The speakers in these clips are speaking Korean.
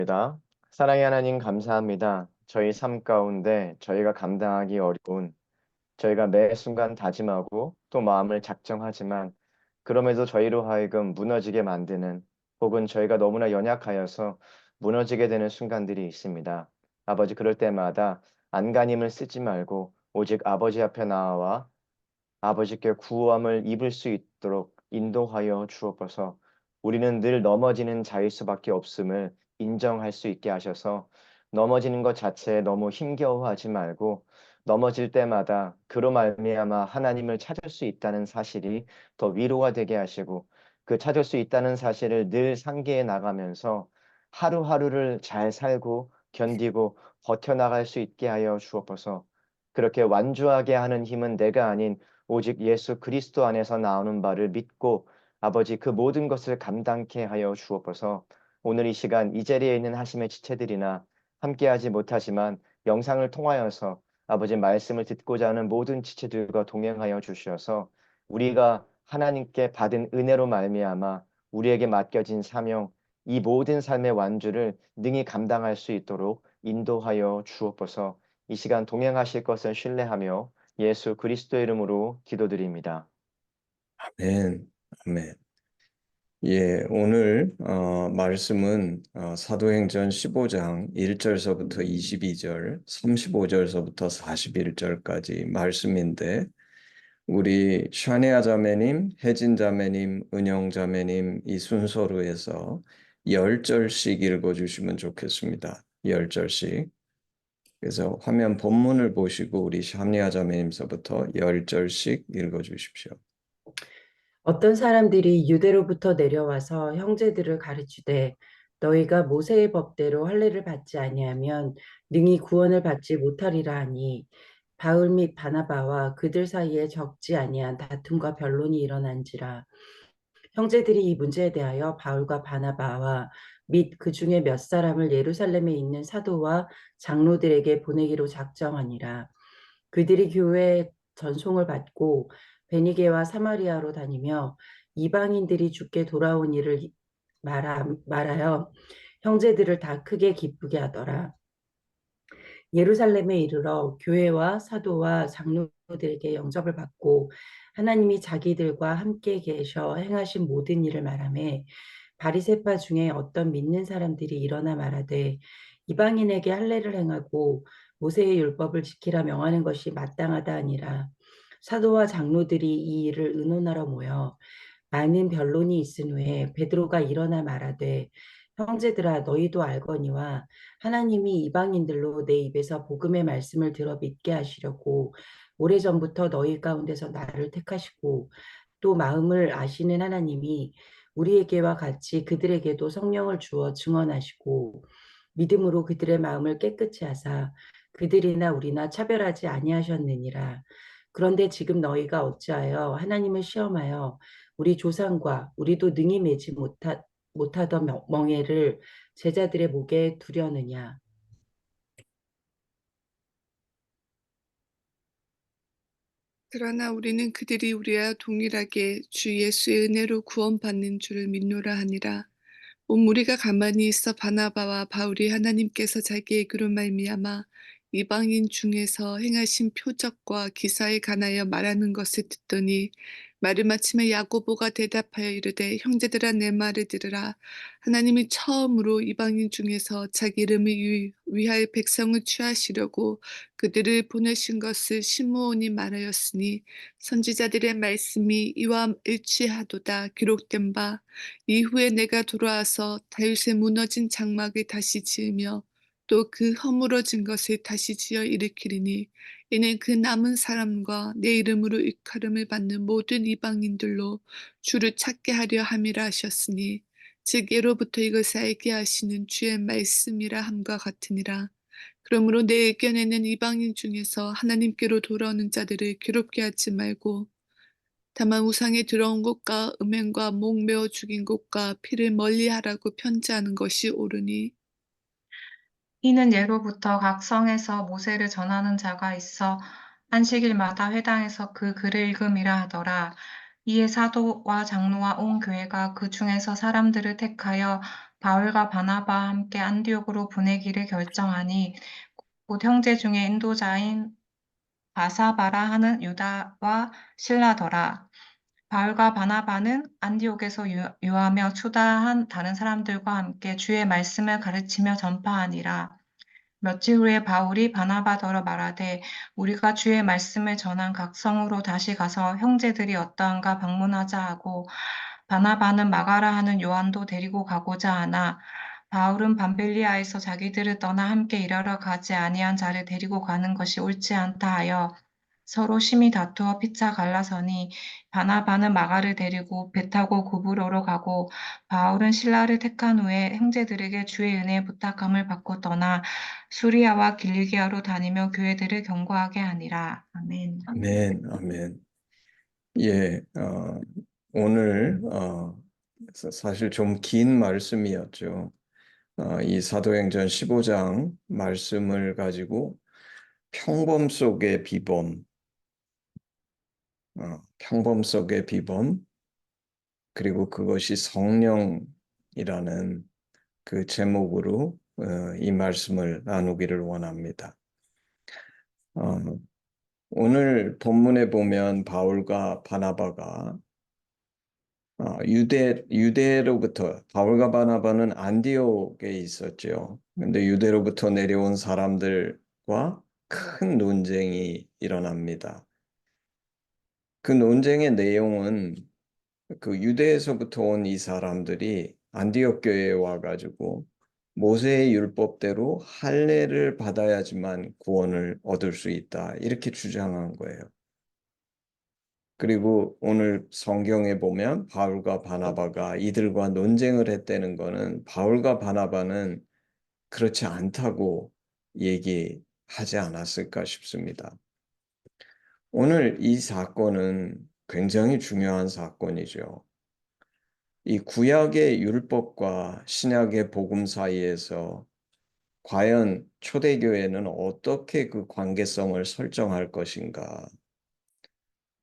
입니다. 사랑의 하나님 감사합니다. 저희 삶 가운데 저희가 감당하기 어려운 저희가 매 순간 다짐하고 또 마음을 작정하지만 그럼에도 저희로 하여금 무너지게 만드는 혹은 저희가 너무나 연약하여서 무너지게 되는 순간들이 있습니다. 아버지 그럴 때마다 안간힘을 쓰지 말고 오직 아버지 앞에 나와 아버지께 구함을 입을 수 있도록 인도하여 주옵소서. 우리는 늘 넘어지는 자일 수밖에 없음을 인정할 수 있게 하셔서 넘어지는 것 자체에 너무 힘겨워하지 말고 넘어질 때마다 그로 말미암아 하나님을 찾을 수 있다는 사실이 더 위로가 되게 하시고 그 찾을 수 있다는 사실을 늘 상기해 나가면서 하루하루를 잘 살고 견디고 버텨나갈 수 있게 하여 주옵소서. 그렇게 완주하게 하는 힘은 내가 아닌 오직 예수 그리스도 안에서 나오는 바를 믿고 아버지 그 모든 것을 감당케 하여 주옵소서. 오늘 이 시간 이 자리에 있는 하심의 지체들이나 함께하지 못하지만 영상을 통하여서 아버지 말씀을 듣고자 하는 모든 지체들과 동행하여 주시어서 우리가 하나님께 받은 은혜로 말미암아 우리에게 맡겨진 사명 이 모든 삶의 완주를 능히 감당할 수 있도록 인도하여 주옵소서. 이 시간 동행하실 것을 신뢰하며 예수 그리스도의 이름으로 기도드립니다. 아멘. 아멘. 예, 오늘 말씀은 사도행전 15장 1절서부터 22절, 35절서부터 41절까지 말씀인데 우리 샤네아 자매님, 혜진 자매님, 은영 자매님 이 순서로 해서 10절씩 읽어주시면 좋겠습니다. 10절씩. 그래서 화면 본문을 보시고 우리 샤네아 자매님서부터 10절씩 읽어주십시오. 어떤 사람들이 유대로부터 내려와서 형제들을 가르치되 너희가 모세의 법대로 할례를 받지 아니하면 능히 구원을 받지 못하리라 하니 바울 및 바나바와 그들 사이에 적지 아니한 다툼과 변론이 일어난지라. 형제들이 이 문제에 대하여 바울과 바나바와 및 그 중에 몇 사람을 예루살렘에 있는 사도와 장로들에게 보내기로 작정하니라. 그들이 교회에 전송을 받고 베니게와 사마리아로 다니며 이방인들이 주께 돌아온 일을 말하여 형제들을 다 크게 기쁘게 하더라. 예루살렘에 이르러 교회와 사도와 장로들에게 영접을 받고 하나님이 자기들과 함께 계셔 행하신 모든 일을 말하며 바리새파 중에 어떤 믿는 사람들이 일어나 말하되 이방인에게 할례를 행하고 모세의 율법을 지키라 명하는 것이 마땅하다 하니라. 사도와 장로들이 이 일을 의논하러 모여 많은 변론이 있은 후에 베드로가 일어나 말하되 형제들아 너희도 알거니와 하나님이 이방인들로 내 입에서 복음의 말씀을 들어 믿게 하시려고 오래전부터 너희 가운데서 나를 택하시고 또 마음을 아시는 하나님이 우리에게와 같이 그들에게도 성령을 주어 증언하시고 믿음으로 그들의 마음을 깨끗이 하사 그들이나 우리나 차별하지 아니하셨느니라. 그런데 지금 너희가 어찌하여 하나님을 시험하여 우리 조상과 우리도 능히 매지 못하던 멍에를 제자들의 목에 두려느냐. 그러나 우리는 그들이 우리와 동일하게 주 예수의 은혜로 구원받는 줄을 믿노라 하니라. 온 무리가 가만히 있어 바나바와 바울이 하나님께서 자기의 그로 말미암아 이방인 중에서 행하신 표적과 기사에 관하여 말하는 것을 듣더니 마침에 야고보가 대답하여 이르되 형제들아 내 말을 들으라. 하나님이 처음으로 이방인 중에서 자기 이름을 위하여 백성을 취하시려고 그들을 보내신 것을 시므온이 말하였으니 선지자들의 말씀이 이와 일치하도다. 기록된 바 이후에 내가 돌아와서 다윗의 무너진 장막을 다시 지으며 또 그 허물어진 것을 다시 지어 일으키리니 이는 그 남은 사람과 내 이름으로 일컬음을 받는 모든 이방인들로 주를 찾게 하려 함이라 하셨으니 즉 예로부터 이것을 알게 하시는 주의 말씀이라 함과 같으니라. 그러므로 내 의견에는 이방인 중에서 하나님께로 돌아오는 자들을 괴롭게 하지 말고 다만 우상에 들어온 곳과 음행과 목 메어 죽인 곳과 피를 멀리하라고 편지하는 것이 옳으니 이는 예로부터 각 성에서 모세를 전하는 자가 있어 안식일마다 회당에서 그 글을 읽음이라 하더라. 이에 사도와 장로와 온 교회가 그 중에서 사람들을 택하여 바울과 바나바와 함께 안디옥으로 보내기를 결정하니 곧 형제 중에 인도자인 바사바라 하는 유다와 실라더라. 바울과 바나바는 안디옥에서 유하며 추다한 다른 사람들과 함께 주의 말씀을 가르치며 전파하니라. 며칠 후에 바울이 바나바더러 말하되 우리가 주의 말씀을 전한 각 성으로 다시 가서 형제들이 어떠한가 방문하자 하고 바나바는 마가라 하는 요한도 데리고 가고자 하나 바울은 밤벨리아에서 자기들을 떠나 함께 일하러 가지 아니한 자를 데리고 가는 것이 옳지 않다 하여 서로 심히 다투어 피차 갈라서니 바나바는 마가를 데리고 배 타고 구브로로 가고 바울은 실라를 택한 후에 형제들에게 주의 은혜에 부탁함을 받고 떠나 수리아와 길리기아로 다니며 교회들을 경고하게 하니라. 아멘. 아멘, 아멘. 예, 오늘 사실 좀 긴 말씀이었죠. 이 사도행전 15장 말씀을 가지고 평범 속의 비범, 평범 속의 비범, 그리고 그것이 성령이라는 그 제목으로 이 말씀을 나누기를 원합니다. 오늘 본문에 보면 바울과 바나바가 유대로부터 바울과 바나바는 안디옥에 있었죠. 근데 유대로부터 내려온 사람들과 큰 논쟁이 일어납니다. 그 논쟁의 내용은 그 유대에서부터 온 이 사람들이 안디옥 교회에 와가지고 모세의 율법대로 할례를 받아야지만 구원을 얻을 수 있다. 이렇게 주장한 거예요. 그리고 오늘 성경에 보면 바울과 바나바가 이들과 논쟁을 했다는 거는 바울과 바나바는 그렇지 않다고 얘기하지 않았을까 싶습니다. 오늘 이 사건은 굉장히 중요한 사건이죠. 이 구약의 율법과 신약의 복음 사이에서 과연 초대교회는 어떻게 그 관계성을 설정할 것인가?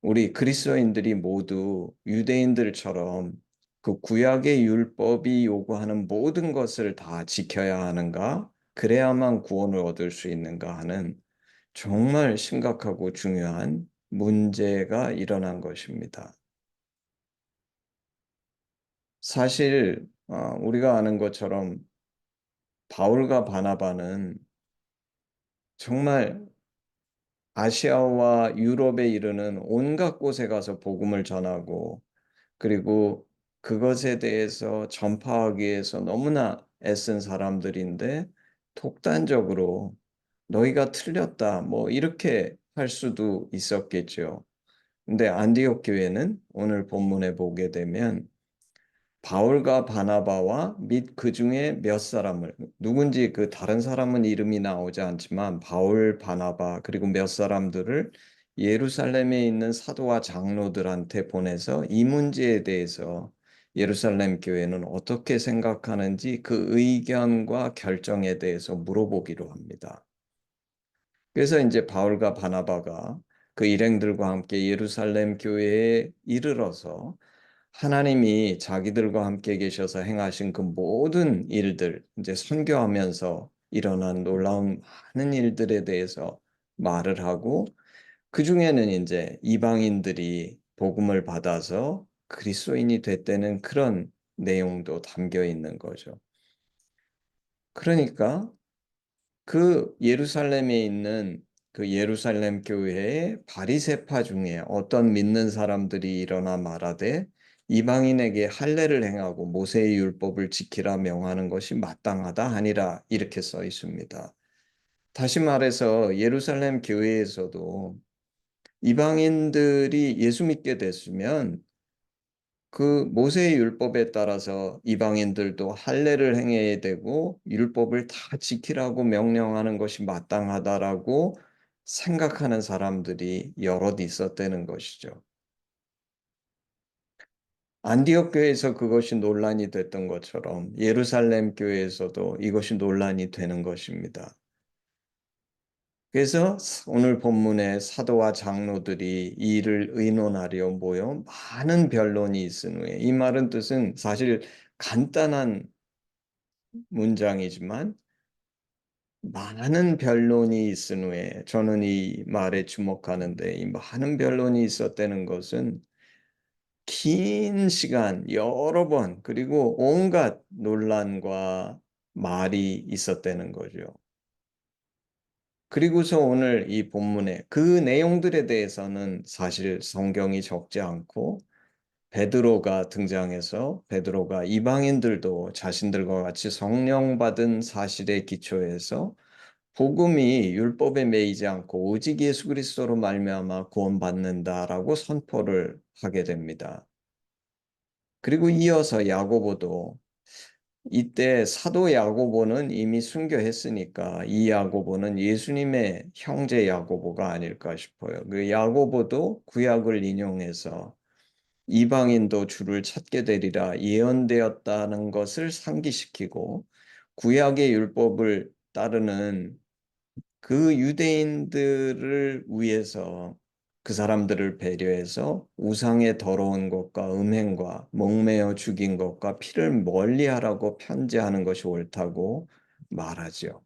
우리 그리스도인들이 모두 유대인들처럼 그 구약의 율법이 요구하는 모든 것을 다 지켜야 하는가? 그래야만 구원을 얻을 수 있는가 하는 정말 심각하고 중요한 문제가 일어난 것입니다. 사실 우리가 아는 것처럼 바울과 바나바는 정말 아시아와 유럽에 이르는 온갖 곳에 가서 복음을 전하고 그리고 그것에 대해서 전파하기 위해서 너무나 애쓴 사람들인데 독단적으로 너희가 틀렸다 뭐 이렇게 할 수도 있었겠죠. 근데 안디옥 교회는 오늘 본문에 보게 되면 바울과 바나바와 및 그 중에 몇 사람을 누군지 그 다른 사람은 이름이 나오지 않지만 바울, 바나바 그리고 몇 사람들을 예루살렘에 있는 사도와 장로들한테 보내서 이 문제에 대해서 예루살렘 교회는 어떻게 생각하는지 그 의견과 결정에 대해서 물어보기로 합니다. 그래서 이제 바울과 바나바가 그 일행들과 함께 예루살렘 교회에 이르러서 하나님이 자기들과 함께 계셔서 행하신 그 모든 일들, 이제 선교하면서 일어난 놀라운 많은 일들에 대해서 말을 하고 그 중에는 이제 이방인들이 복음을 받아서 그리스도인이 됐다는 그런 내용도 담겨 있는 거죠. 그러니까 그 예루살렘에 있는 그 예루살렘 교회의 바리새파 중에 어떤 믿는 사람들이 일어나 말하되 이방인에게 할례를 행하고 모세의 율법을 지키라 명하는 것이 마땅하다 하니라 이렇게 써 있습니다. 다시 말해서 예루살렘 교회에서도 이방인들이 예수 믿게 됐으면 그 모세의 율법에 따라서 이방인들도 할례를 행해야 되고 율법을 다 지키라고 명령하는 것이 마땅하다라고 생각하는 사람들이 여럿 있었다는 것이죠. 안디옥 교회에서 그것이 논란이 됐던 것처럼 예루살렘 교회에서도 이것이 논란이 되는 것입니다. 그래서 오늘 본문에 사도와 장로들이 이 일을 의논하려 모여 많은 변론이 있은 후에 이 말은 뜻은 사실 간단한 문장이지만 많은 변론이 있은 후에 저는 이 말에 주목하는데, 이 많은 변론이 있었다는 것은 긴 시간 여러 번 그리고 온갖 논란과 말이 있었다는 거죠. 그리고서 오늘 이 본문에 그 내용들에 대해서는 사실 성경이 적지 않고, 베드로가 등장해서 베드로가 이방인들도 자신들과 같이 성령 받은 사실에 기초해서 복음이 율법에 매이지 않고 오직 예수 그리스도로 말미암아 구원받는다라고 선포를 하게 됩니다. 그리고 이어서 야고보도, 이때 사도 야고보는 이미 순교했으니까 이 야고보는 예수님의 형제 야고보가 아닐까 싶어요. 그 야고보도 구약을 인용해서 이방인도 주를 찾게 되리라 예언되었다는 것을 상기시키고, 구약의 율법을 따르는 그 유대인들을 위해서 그 사람들을 배려해서 우상의 더러운 것과 음행과 목매어 죽인 것과 피를 멀리하라고 편지하는 것이 옳다고 말하죠.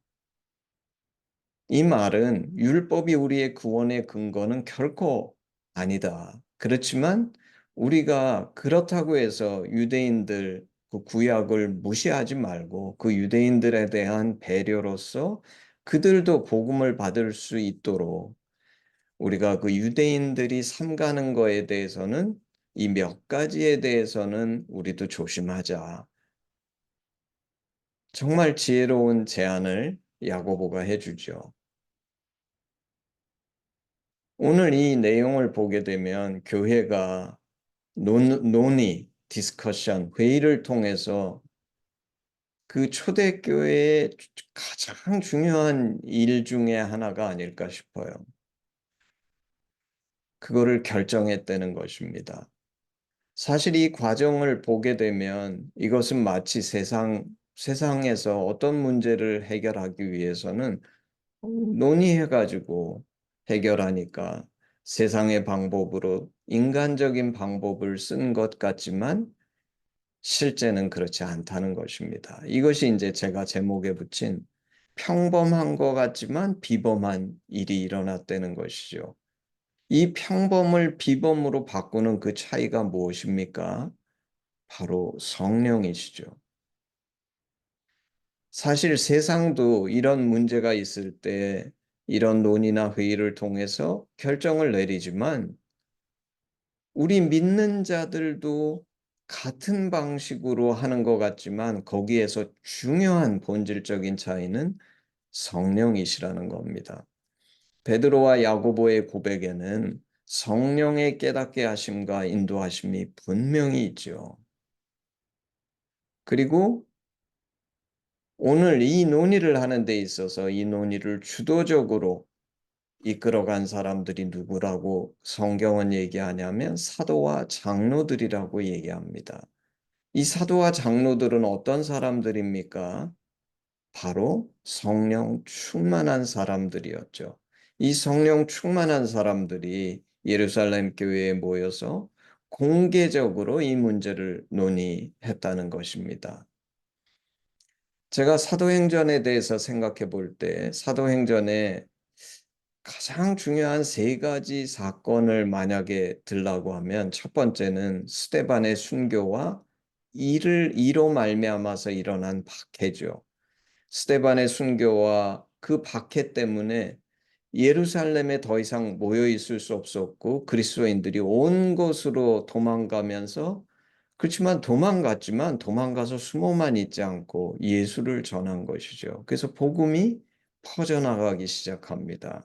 이 말은 율법이 우리의 구원의 근거는 결코 아니다. 그렇지만 우리가 그렇다고 해서 유대인들 그 구약을 무시하지 말고 그 유대인들에 대한 배려로서 그들도 복음을 받을 수 있도록 우리가 그 유대인들이 삼가는 거에 대해서는 이 몇 가지에 대해서는 우리도 조심하자. 정말 지혜로운 제안을 야고보가 해주죠. 오늘 이 내용을 보게 되면 교회가 논의, 디스커션, 회의를 통해서 그 초대교회의 가장 중요한 일 중에 하나가 아닐까 싶어요. 그거를 결정했다는 것입니다. 사실 이 과정을 보게 되면 이것은 마치 세상에서 어떤 문제를 해결하기 위해서는 논의해가지고 해결하니까 세상의 방법으로 인간적인 방법을 쓴 것 같지만 실제는 그렇지 않다는 것입니다. 이것이 이제 제가 제목에 붙인 평범한 것 같지만 비범한 일이 일어났다는 것이죠. 이 평범을 비범으로 바꾸는 그 차이가 무엇입니까? 바로 성령이시죠. 사실 세상도 이런 문제가 있을 때 이런 논의나 회의를 통해서 결정을 내리지만 우리 믿는 자들도 같은 방식으로 하는 것 같지만 거기에서 중요한 본질적인 차이는 성령이시라는 겁니다. 베드로와 야고보의 고백에는 성령의 깨닫게 하심과 인도하심이 분명히 있죠. 그리고 오늘 이 논의를 하는 데 있어서 이 논의를 주도적으로 이끌어간 사람들이 누구라고 성경은 얘기하냐면 사도와 장로들이라고 얘기합니다. 이 사도와 장로들은 어떤 사람들입니까? 바로 성령 충만한 사람들이었죠. 이 성령 충만한 사람들이 예루살렘 교회에 모여서 공개적으로 이 문제를 논의했다는 것입니다. 제가 사도행전에 대해서 생각해 볼 때 사도행전에 가장 중요한 세 가지 사건을 만약에 들라고 하면 첫 번째는 스데반의 순교와 이로 말미암아서 일어난 박해죠. 스데반의 순교와 그 박해 때문에 예루살렘에 더 이상 모여 있을 수 없었고 그리스도인들이 온 곳으로 도망가면서, 그렇지만 도망갔지만 도망가서 숨어만 있지 않고 예수를 전한 것이죠. 그래서 복음이 퍼져나가기 시작합니다.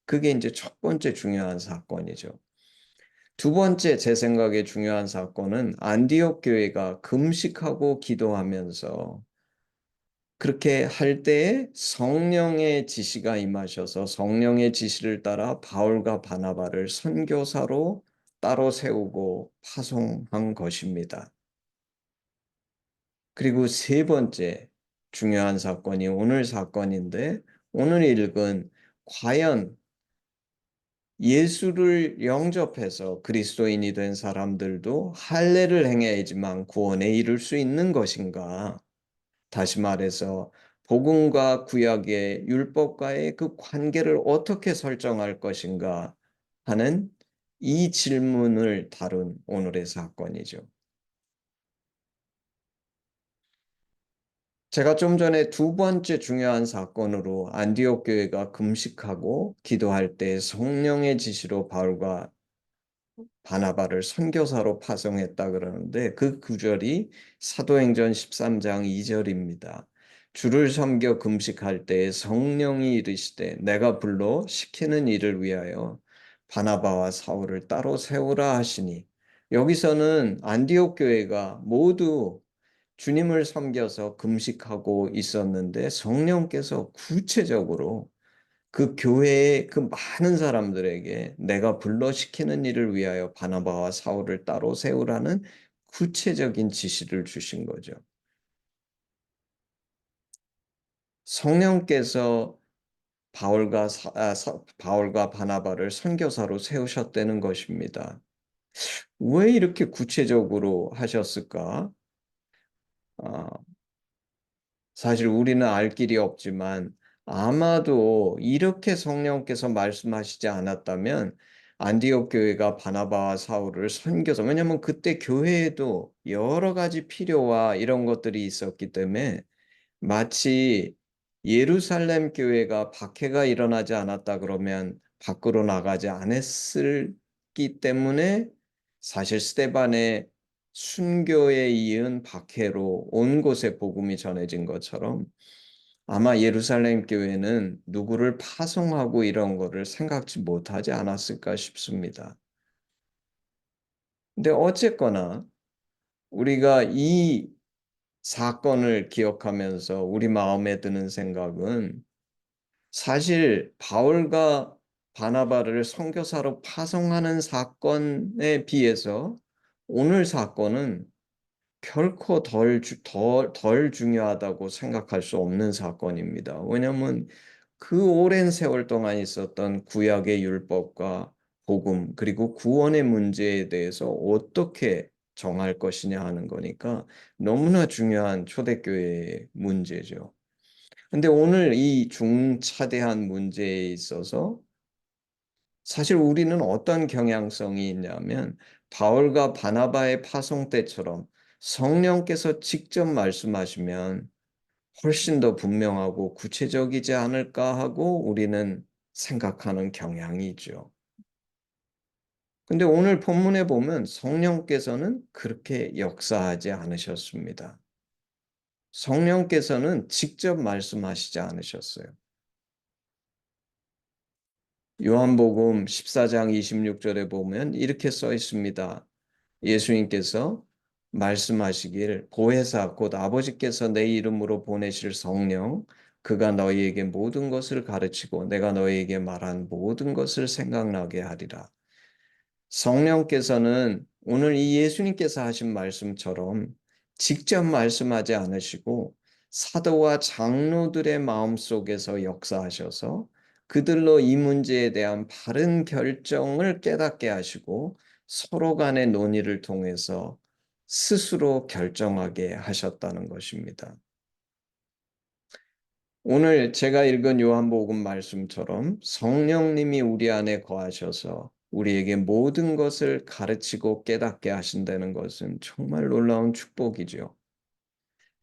그게 이제 첫 번째 중요한 사건이죠. 두 번째 제 생각에 중요한 사건은 안디옥 교회가 금식하고 기도하면서 그렇게 할 때에 성령의 지시가 임하셔서 성령의 지시를 따라 바울과 바나바를 선교사로 따로 세우고 파송한 것입니다. 그리고 세 번째 중요한 사건이 오늘 사건인데, 오늘 읽은 과연 예수를 영접해서 그리스도인이 된 사람들도 할례를 행해야지만 구원에 이를 수 있는 것인가? 다시 말해서 복음과 구약의 율법과의 그 관계를 어떻게 설정할 것인가 하는 이 질문을 다룬 오늘의 사건이죠. 제가 좀 전에 두 번째 중요한 사건으로 안디옥 교회가 금식하고 기도할 때 성령의 지시로 바울과 바나바를 선교사로 파송했다 그러는데 그 구절이 사도행전 13장 2절입니다. 주를 섬겨 금식할 때 성령이 이르시되 내가 불러 시키는 일을 위하여 바나바와 사울을 따로 세우라 하시니, 여기서는 안디옥 교회가 모두 주님을 섬겨서 금식하고 있었는데 성령께서 구체적으로 그 교회의 그 많은 사람들에게 내가 불러시키는 일을 위하여 바나바와 사울을 따로 세우라는 구체적인 지시를 주신 거죠. 성령께서 바울과 바나바를 선교사로 세우셨다는 것입니다. 왜 이렇게 구체적으로 하셨을까? 아, 사실 우리는 알 길이 없지만 아마도 이렇게 성령께서 말씀하시지 않았다면 안디옥 교회가 바나바와 사울을 선교사, 왜냐하면 그때 교회에도 여러 가지 필요와 이런 것들이 있었기 때문에 마치 예루살렘 교회가 박해가 일어나지 않았다 그러면 밖으로 나가지 않았기 때문에 사실 스데반의 순교에 이은 박해로 온 곳에 복음이 전해진 것처럼 아마 예루살렘 교회는 누구를 파송하고 이런 거를 생각지 못하지 않았을까 싶습니다. 근데 어쨌거나 우리가 이 사건을 기억하면서 우리 마음에 드는 생각은, 사실 바울과 바나바를 선교사로 파송하는 사건에 비해서 오늘 사건은 결코 덜 중요하다고 생각할 수 없는 사건입니다. 왜냐하면 그 오랜 세월 동안 있었던 구약의 율법과 복음, 그리고 구원의 문제에 대해서 어떻게 정할 것이냐 하는 거니까 너무나 중요한 초대교회의 문제죠. 근데 오늘 이 중차대한 문제에 있어서 사실 우리는 어떤 경향성이 있냐면 바울과 바나바의 파송 때처럼 성령께서 직접 말씀하시면 훨씬 더 분명하고 구체적이지 않을까 하고 우리는 생각하는 경향이 있죠. 근데 오늘 본문에 보면 성령께서는 그렇게 역사하지 않으셨습니다. 성령께서는 직접 말씀하시지 않으셨어요. 요한복음 14장 26절에 보면 이렇게 써 있습니다. 예수님께서 말씀하시길 보혜사 곧 아버지께서 내 이름으로 보내실 성령, 그가 너희에게 모든 것을 가르치고 내가 너희에게 말한 모든 것을 생각나게 하리라. 성령께서는 오늘 이 예수님께서 하신 말씀처럼 직접 말씀하지 않으시고 사도와 장로들의 마음속에서 역사하셔서 그들로 이 문제에 대한 바른 결정을 깨닫게 하시고 서로 간의 논의를 통해서 스스로 결정하게 하셨다는 것입니다. 오늘 제가 읽은 요한복음 말씀처럼 성령님이 우리 안에 거하셔서 우리에게 모든 것을 가르치고 깨닫게 하신다는 것은 정말 놀라운 축복이죠.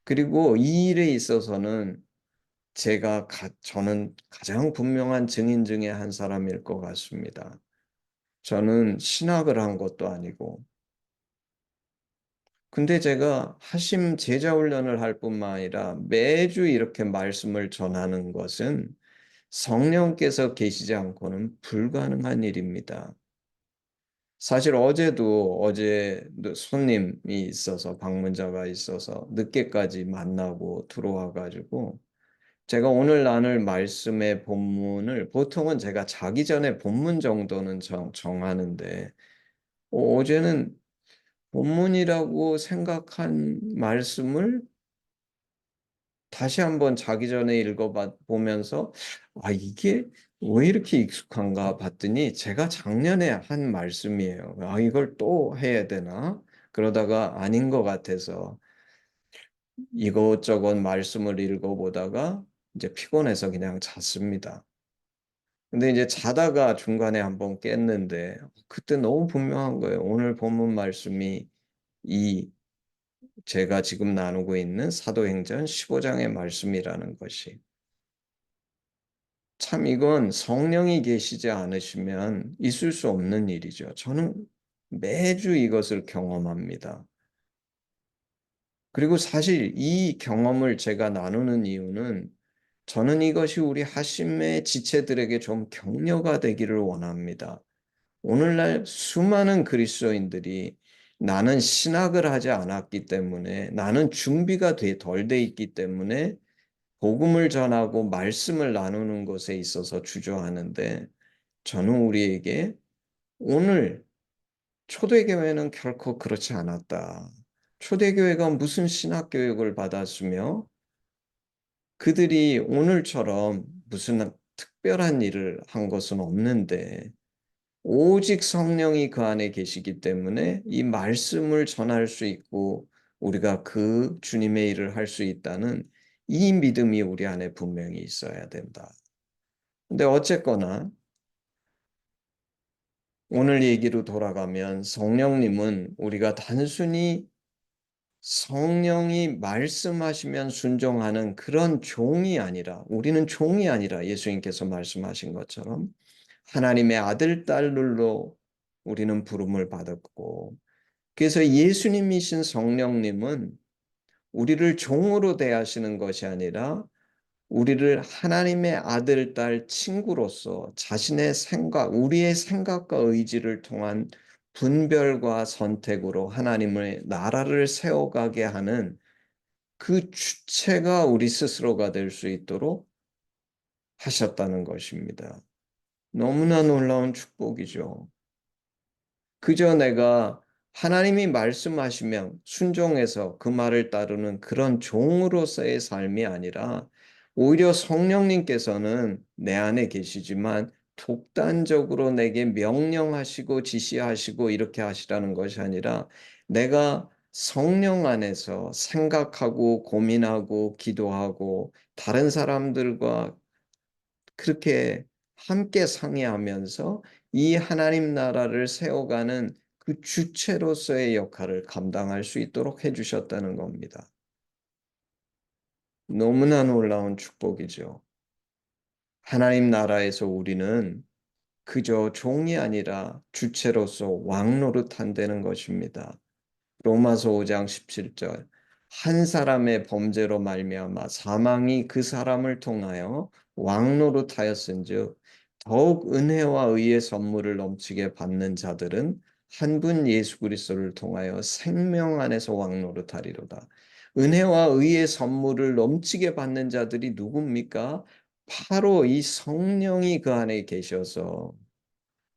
그리고 이 일에 있어서는 저는 가장 분명한 증인 중에 한 사람일 것 같습니다. 저는 신학을 한 것도 아니고, 근데 제가 하심 제자 훈련을 할 뿐만 아니라 매주 이렇게 말씀을 전하는 것은 성령께서 계시지 않고는 불가능한 일입니다. 사실 어제 손님이 있어서, 방문자가 있어서 늦게까지 만나고 들어와 가지고 제가 오늘 나눌 말씀의 본문을 보통은 제가 자기 전에 본문 정도는 정하는데 어제는 본문이라고 생각한 말씀을 다시 한번 자기 전에 보면서 이게 왜 이렇게 익숙한가 봤더니 제가 작년에 한 말씀이에요. 이걸 또 해야 되나? 그러다가 아닌 것 같아서 이것저것 말씀을 읽어보다가 이제 피곤해서 그냥 잤습니다. 근데 이제 자다가 중간에 한번 깼는데 그때 너무 분명한 거예요. 오늘 본문 말씀이 이 제가 지금 나누고 있는 사도행전 15장의 말씀이라는 것이. 참 이건 성령이 계시지 않으시면 있을 수 없는 일이죠. 저는 매주 이것을 경험합니다. 그리고 사실 이 경험을 제가 나누는 이유는 저는 이것이 우리 하심의 지체들에게 좀 격려가 되기를 원합니다. 오늘날 수많은 그리스도인들이 나는 신학을 하지 않았기 때문에 나는 준비가 덜 돼 있기 때문에 복음을 전하고 말씀을 나누는 것에 있어서 주저하는데 저는 우리에게 오늘 초대교회는 결코 그렇지 않았다. 초대교회가 무슨 신학교육을 받았으며 그들이 오늘처럼 무슨 특별한 일을 한 것은 없는데 오직 성령이 그 안에 계시기 때문에 이 말씀을 전할 수 있고 우리가 그 주님의 일을 할 수 있다는 이 믿음이 우리 안에 분명히 있어야 된다. 근데 어쨌거나 오늘 얘기로 돌아가면 성령님은 우리가 단순히 성령이 말씀하시면 순종하는 그런 종이 아니라 우리는 종이 아니라 예수님께서 말씀하신 것처럼 하나님의 아들, 딸들로 우리는 부름을 받았고 그래서 예수님이신 성령님은 우리를 종으로 대하시는 것이 아니라 우리를 하나님의 아들, 딸, 친구로서 자신의 생각, 우리의 생각과 의지를 통한 분별과 선택으로 하나님의 나라를 세워가게 하는 그 주체가 우리 스스로가 될 수 있도록 하셨다는 것입니다. 너무나 놀라운 축복이죠. 그저 내가 하나님이 말씀하시면 순종해서 그 말을 따르는 그런 종으로서의 삶이 아니라 오히려 성령님께서는 내 안에 계시지만 독단적으로 내게 명령하시고 지시하시고 이렇게 하시라는 것이 아니라 내가 성령 안에서 생각하고 고민하고 기도하고 다른 사람들과 그렇게 함께 상의하면서 이 하나님 나라를 세워가는 그 주체로서의 역할을 감당할 수 있도록 해주셨다는 겁니다. 너무나 놀라운 축복이죠. 하나님 나라에서 우리는 그저 종이 아니라 주체로서 왕노릇한다는 것입니다. 로마서 5장 17절 한 사람의 범죄로 말미암아 사망이 그 사람을 통하여 왕노릇하였은즉 더욱 은혜와 의의 선물을 넘치게 받는 자들은 한 분 예수 그리스도를 통하여 생명 안에서 왕노릇하리로다. 은혜와 의의 선물을 넘치게 받는 자들이 누굽니까? 바로 이 성령이 그 안에 계셔서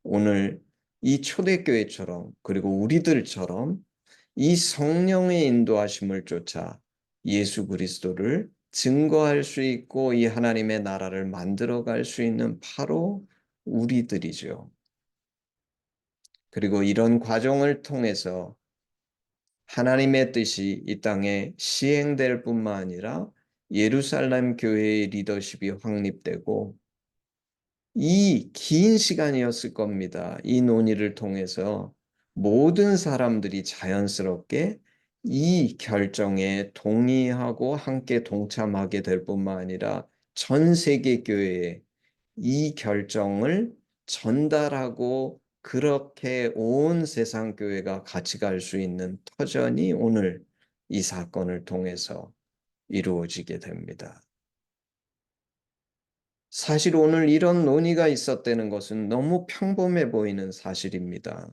오늘 이 초대교회처럼 그리고 우리들처럼 이 성령의 인도하심을 쫓아 예수 그리스도를 증거할 수 있고 이 하나님의 나라를 만들어 갈 수 있는 바로 우리들이죠. 그리고 이런 과정을 통해서 하나님의 뜻이 이 땅에 시행될 뿐만 아니라 예루살렘 교회의 리더십이 확립되고 이 긴 시간이었을 겁니다. 이 논의를 통해서 모든 사람들이 자연스럽게 이 결정에 동의하고 함께 동참하게 될 뿐만 아니라 전 세계 교회에 이 결정을 전달하고 그렇게 온 세상 교회가 같이 갈 수 있는 터전이 오늘 이 사건을 통해서 이루어지게 됩니다. 사실 오늘 이런 논의가 있었다는 것은 너무 평범해 보이는 사실입니다.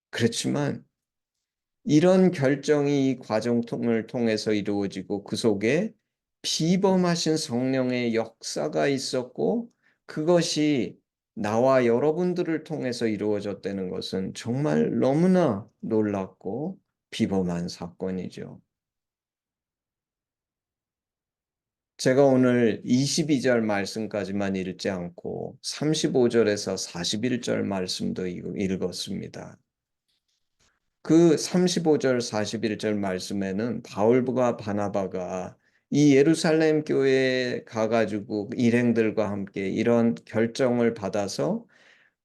그렇지만 이런 결정이 이 과정을 통해서 이루어지고 그 속에 비범하신 성령의 역사가 있었고 그것이 나와 여러분들을 통해서 이루어졌다는 것은 정말 너무나 놀랍고 비범한 사건이죠. 제가 오늘 22절 말씀까지만 읽지 않고 35절에서 41절 말씀도 읽었습니다. 그 35절 41절 말씀에는 바울과 바나바가 이 예루살렘 교회에 가가지고 일행들과 함께 이런 결정을 받아서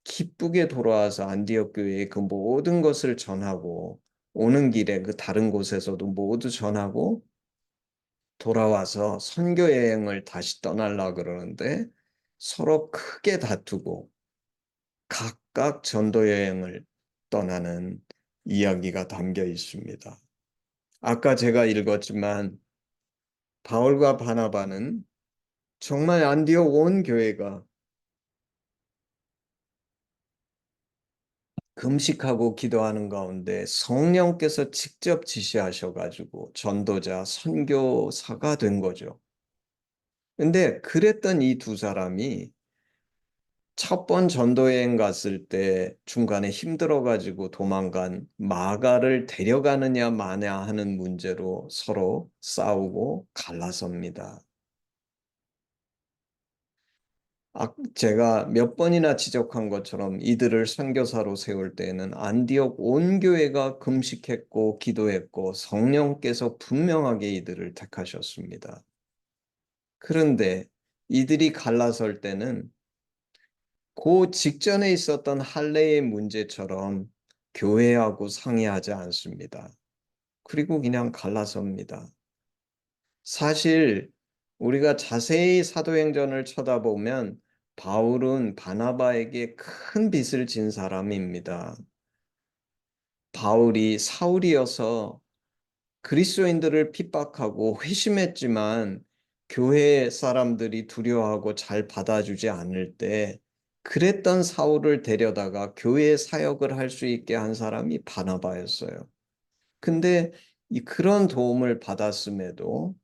기쁘게 돌아와서 안디옥 교회에 그 모든 것을 전하고 오는 길에 그 다른 곳에서도 모두 전하고 돌아와서 선교 여행을 다시 떠나려 그러는데 서로 크게 다투고 각각 전도 여행을 떠나는 이야기가 담겨 있습니다. 아까 제가 읽었지만 바울과 바나바는 정말 안디옥 온 교회가 금식하고 기도하는 가운데 성령께서 직접 지시하셔가지고 전도자, 선교사가 된 거죠. 근데 그랬던 이 두 사람이 첫 번 전도여행 갔을 때 중간에 힘들어가지고 도망간 마가를 데려가느냐 마냐 하는 문제로 서로 싸우고 갈라섭니다. 제가 몇 번이나 지적한 것처럼 이들을 선교사로 세울 때에는 안디옥 온 교회가 금식했고 기도했고 성령께서 분명하게 이들을 택하셨습니다. 그런데 이들이 갈라설 때는 그 직전에 있었던 할례의 문제처럼 교회하고 상의하지 않습니다. 그리고 그냥 갈라섭니다. 사실 우리가 자세히 사도행전을 쳐다보면 바울은 바나바에게 큰 빚을 진 사람입니다. 바울이 사울이어서 그리스도인들을 핍박하고 회심했지만 교회 사람들이 두려워하고 잘 받아주지 않을 때 그랬던 사울을 데려다가 교회 사역을 할 수 있게 한 사람이 바나바였어요. 근데 그런 도움을 받았음에도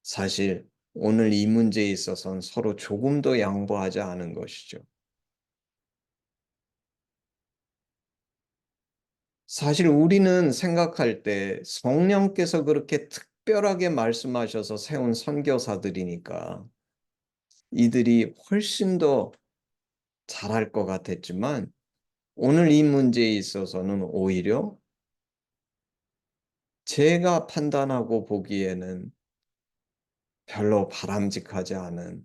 사실 오늘 이 문제에 있어서는 서로 조금도 양보하지 않은 것이죠. 사실 우리는 생각할 때 성령께서 그렇게 특별하게 말씀하셔서 세운 선교사들이니까 이들이 훨씬 더 잘할 것 같았지만 오늘 이 문제에 있어서는 오히려 제가 판단하고 보기에는 별로 바람직하지 않은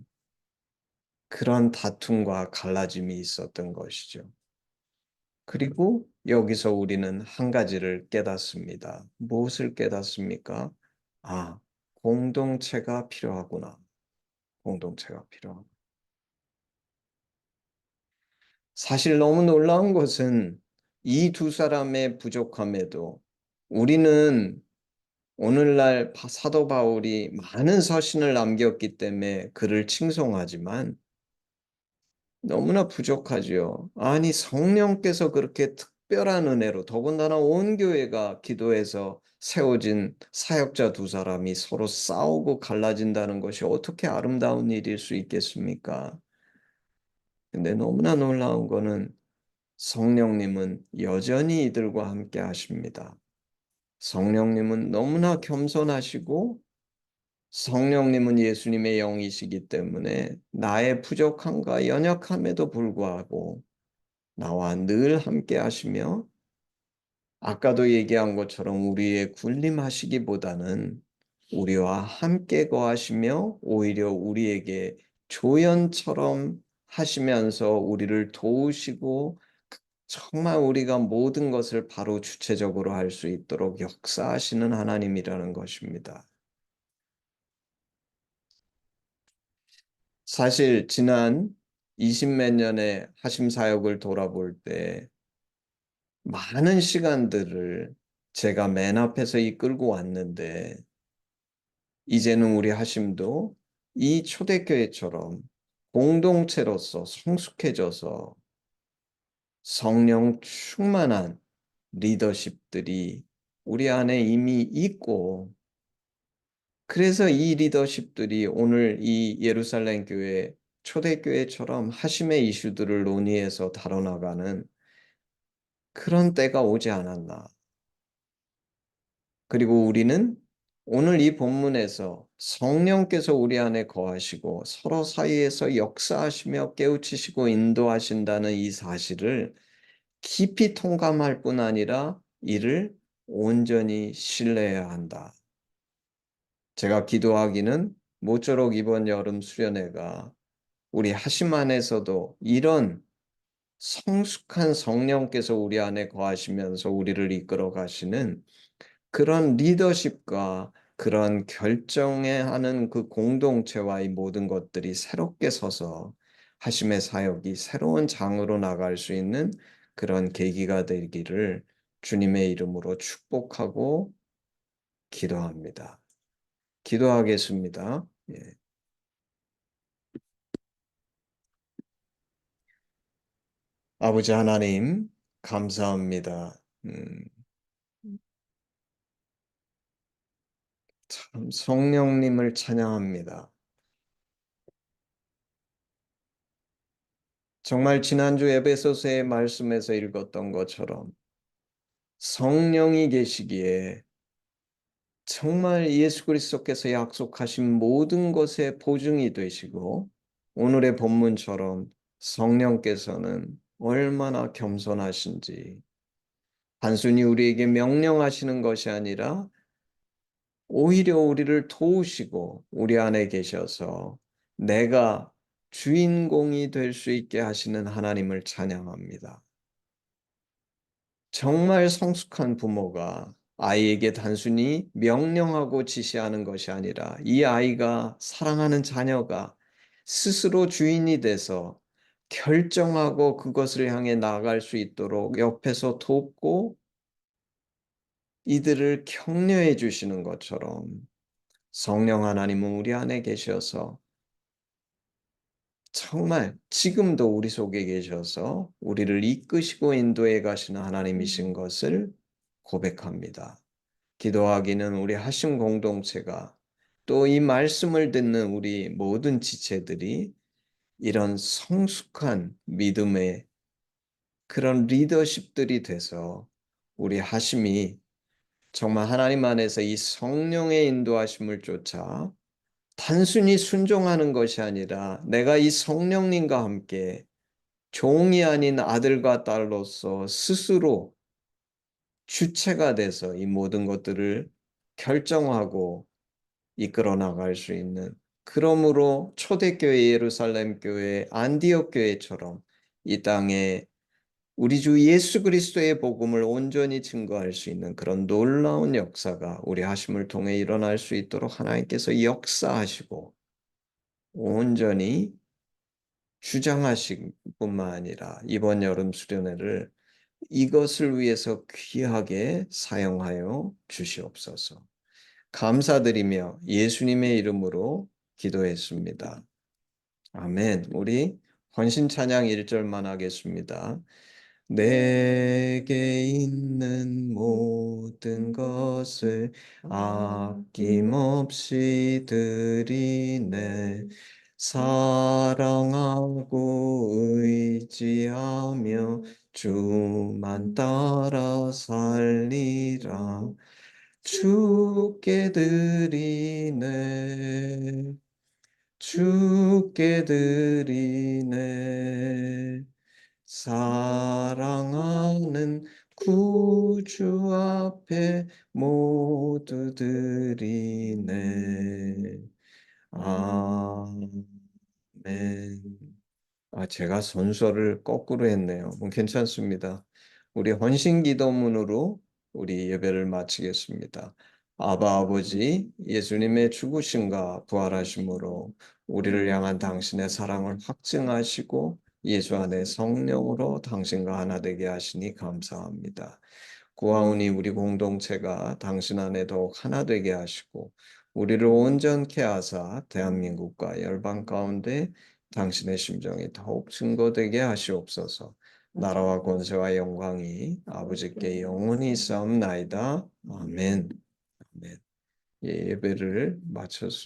그런 다툼과 갈라짐이 있었던 것이죠. 그리고 여기서 우리는 한 가지를 깨닫습니다. 무엇을 깨닫습니까? 아, 공동체가 필요하구나. 공동체가 필요하구나. 사실 너무 놀라운 것은 이 두 사람의 부족함에도 우리는 오늘날 사도 바울이 많은 서신을 남겼기 때문에 그를 칭송하지만 너무나 부족하지요. 아니, 성령께서 그렇게 특별한 은혜로 더군다나 온 교회가 기도해서 세워진 사역자 두 사람이 서로 싸우고 갈라진다는 것이 어떻게 아름다운 일일 수 있겠습니까? 근데 너무나 놀라운 거는 성령님은 여전히 이들과 함께 하십니다. 성령님은 너무나 겸손하시고 성령님은 예수님의 영이시기 때문에 나의 부족함과 연약함에도 불구하고 나와 늘 함께 하시며 아까도 얘기한 것처럼 우리의 군림하시기보다는 우리와 함께 거하시며 오히려 우리에게 조연처럼 하시면서 우리를 도우시고 정말 우리가 모든 것을 바로 주체적으로 할 수 있도록 역사하시는 하나님이라는 것입니다. 사실 지난 20몇 년의 하심 사역을 돌아볼 때 많은 시간들을 제가 맨 앞에서 이끌고 왔는데 이제는 우리 하심도 이 초대교회처럼 공동체로서 성숙해져서 성령 충만한 리더십들이 우리 안에 이미 있고 그래서 이 리더십들이 오늘 이 예루살렘 교회 초대교회처럼 하심의 이슈들을 논의해서 다뤄나가는 그런 때가 오지 않았나. 그리고 우리는 오늘 이 본문에서 성령께서 우리 안에 거하시고 서로 사이에서 역사하시며 깨우치시고 인도하신다는 이 사실을 깊이 통감할 뿐 아니라 이를 온전히 신뢰해야 한다. 제가 기도하기는 모쪼록 이번 여름 수련회가 우리 하심 안에서도 이런 성숙한 성령께서 우리 안에 거하시면서 우리를 이끌어 가시는 그런 리더십과 그런 결정에 하는 그 공동체와 이 모든 것들이 새롭게 서서 하심의 사역이 새로운 장으로 나갈 수 있는 그런 계기가 되기를 주님의 이름으로 축복하고 기도합니다. 기도하겠습니다. 예. 아버지 하나님, 감사합니다. 참 성령님을 찬양합니다. 정말 지난주 에베소서의 말씀에서 읽었던 것처럼 성령이 계시기에 정말 예수 그리스도께서 약속하신 모든 것의 보증이 되시고 오늘의 본문처럼 성령께서는 얼마나 겸손하신지 단순히 우리에게 명령하시는 것이 아니라 오히려 우리를 도우시고 우리 안에 계셔서 내가 주인공이 될 수 있게 하시는 하나님을 찬양합니다. 정말 성숙한 부모가 아이에게 단순히 명령하고 지시하는 것이 아니라 이 아이가 사랑하는 자녀가 스스로 주인이 돼서 결정하고 그것을 향해 나아갈 수 있도록 옆에서 돕고 이들을 격려해 주시는 것처럼 성령 하나님은 우리 안에 계셔서 정말 지금도 우리 속에 계셔서 우리를 이끄시고 인도해 가시는 하나님이신 것을 고백합니다. 기도하기는 우리 하심 공동체가 또 이 말씀을 듣는 우리 모든 지체들이 이런 성숙한 믿음의 그런 리더십들이 돼서 우리 하심이 정말 하나님 안에서 이 성령의 인도하심을 쫓아 단순히 순종하는 것이 아니라 내가 이 성령님과 함께 종이 아닌 아들과 딸로서 스스로 주체가 돼서 이 모든 것들을 결정하고 이끌어 나갈 수 있는 그러므로 초대교회 예루살렘 교회 안디옥 교회처럼 이 땅에 우리 주 예수 그리스도의 복음을 온전히 증거할 수 있는 그런 놀라운 역사가 우리 하심을 통해 일어날 수 있도록 하나님께서 역사하시고 온전히 주장하실 뿐만 아니라 이번 여름 수련회를 이것을 위해서 귀하게 사용하여 주시옵소서. 감사드리며 예수님의 이름으로 기도했습니다. 아멘. 우리 헌신 찬양 1절만 하겠습니다. 내게 있는 모든 것을 아낌없이 드리네. 사랑하고 의지하며 주만 따라 살리라. 주께 드리네. 주께 드리네. 사랑하는 구주 앞에 모두 드리네. 아멘. 제가 순서를 거꾸로 했네요. 괜찮습니다. 우리 헌신 기도문으로 우리 예배를 마치겠습니다. 아바 아버지, 예수님의 죽으심과 부활하심으로 우리를 향한 당신의 사랑을 확증하시고 예수 안에 성령으로 당신과 하나 되게 하시니 감사합니다. 구하오니 우리 공동체가 당신 안에 더욱 하나 되게 하시고 우리를 온전케 하사 대한민국과 열방 가운데 당신의 심정이 더욱 증거되게 하시옵소서. 나라와 권세와 영광이 아버지께 영원히 있사옵나이다. 아멘. 아멘. 예배를 마쳤습니다.